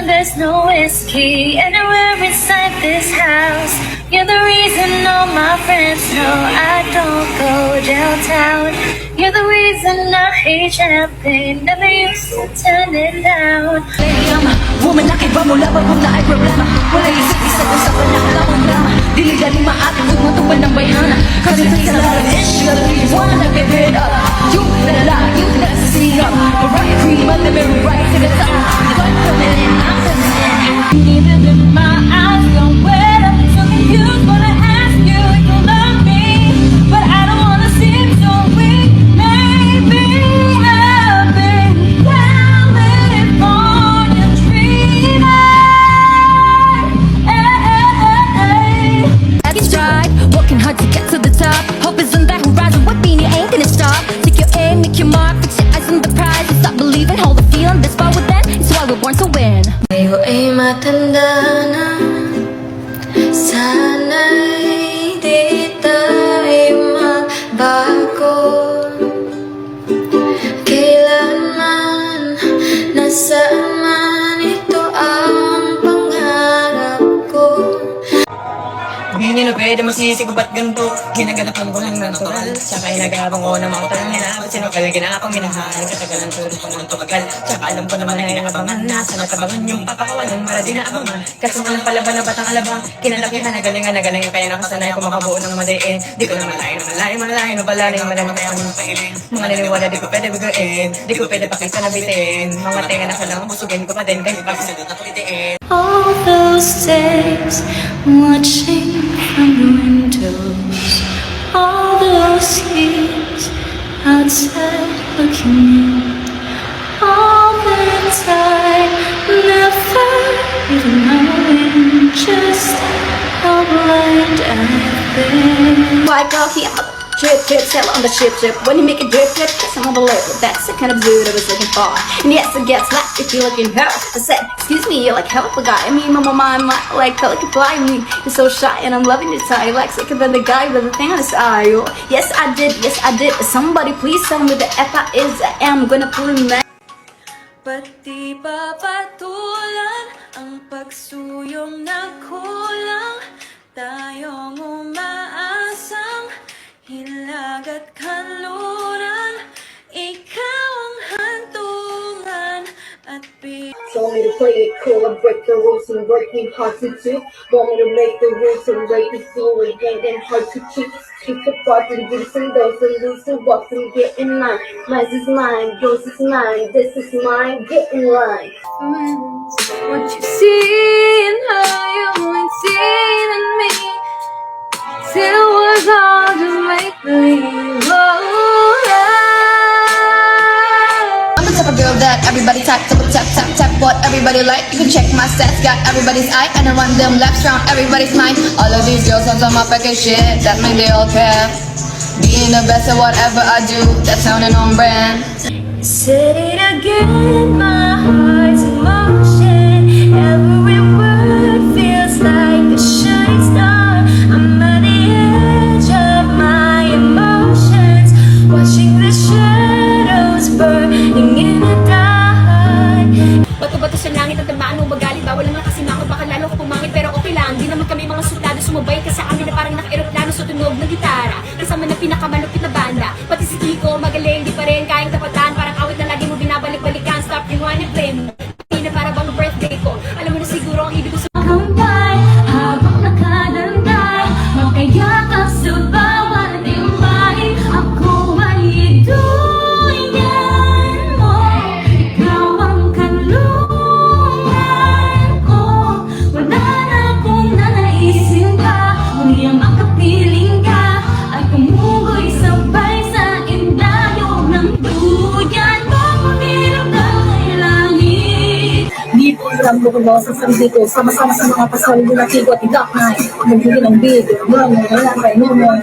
when there's no whiskey anywhere inside this house. You're the reason all my friends know I don't go downtown. You're the reason I hate champagne, never used to turn it down. Woman, laki ba mula ba kung na ay problema? Wala isip-isa kung sa panakalamang drama. Dili-dali maatin kung matupan ng bayana. Kasi sa lahat ng issue, you wanna give it up. You gotta lie, you gotta see up. The right cream of the very right to the top. But coming in, I'm coming in. Even if my eyes don't wet up, so confused wanna ask you if you love me, but I don't wanna seem so weak. Maybe I've been California dreaming. That's right, working hard to get to the top. Hope is on that horizon, what mean you ain't gonna stop. Take your aim, make your mark, fix your eyes on the prize. And stop believing, hold the feeling, this far within. It's why we're born to win. Tayo ay matanda na, sana'y di tayo magbago. Kailanman, nasaan man, ito ang pangarap ko. Hindi na pwede masisi ko ba't ganito. Ginaganapan ko ng natural. Tsaka inagabang ko na mga tanong nila. Ba't sino ka lang ginakapang minahal. Katagalan tulad ko ng tumagal. Tsaka alam ko naman na inabangan. Nasa natabangan yung papakawalan. Para di naabangan. Kaso walang palaban na batang alabang. Kinalakihan na galingan na galing. Kaya nakasanay ko makabuo ng madiin. Di ko na malayo na balaling. Malalim kaya mo pailin. Mga naniwala di ko pwede biguin. Di ko pwede pakita na bitin. Mga tenga na kalang busugin ko pa din. Kaya pagsagot na tulitiin. All those days watching from the windows, all those years outside looking in, all the time never even knowing just how blind I've been. White girl here, drip, sail on the ship. When you make it drip, guess I'm on the level. That's the kind of dude I was looking for. And yes, it gets like if you're looking her. I said, excuse me, you're like hell of a guy. I mean, my mama, like pelican fly. I mean, you're so shy and I'm loving your tie. Like sicker than the guy with the thing on his eye. Oh, yes, I did. Somebody please tell me the F I is I am gonna pull him back. Pati ba patulan ang pagsuyong na kulang, tayong umaasang hilag at kanluran, ikaw ang hantungan at Told me to play it cool, I break the rules and working hard to do. Want me to make the rules and break the fool again and hard to keep. Keep apart and give some those and lose and walk and get in line. Mine is mine, yours is mine, this is mine, get in line. what you see in her, you ain't seen in me. Still was all just make believe. I'm the type of girl that everybody tap, what everybody like. You can check my stats, got everybody's eye, and I run them laps round everybody's mind. All of these girls on some fucking shit, that mean they all care. Being the best at whatever I do, that's sounding on brand. Said it again, my heart's in motion. Every word feels like a shooting star. I'm at the edge of my emotions, watching the shadows burning in the dark. Bato-bato sa langit at tamaan mo magalit. Bawal lang kasi makot, baka lalo ko pumangit. Pero okay lang, di naman kami mga suplado. Sumabay ka sa amin na parang naka-aeroplano sa tunog ng gitara. Kasama na pinakamalupit na banda. Pati si Kiko, magaling, di pa rin kayang tapatan. Parang awit na lagi mo binabalik-balikan. Stop yung one and play mo. Hindi na para bang birthday ko. Alam mo na siguro ang ibig ko sa Kampay, habang nakadanday, magkayakap sa bawat timbay. Ako ay duyan mo, ikaw ang kanlungan ko. Wala na akong nanaisin pa, ngunit ang makapiling ka ay kumugoy sabay sa indayog ng duyan mo. Pumilog na kay langit. Di ko alam kung ano sa sarili ko. Sama-sama sa mga pasal, hindi nakigot, idak na. Magbili ng bid, wala, wala, wala, wala,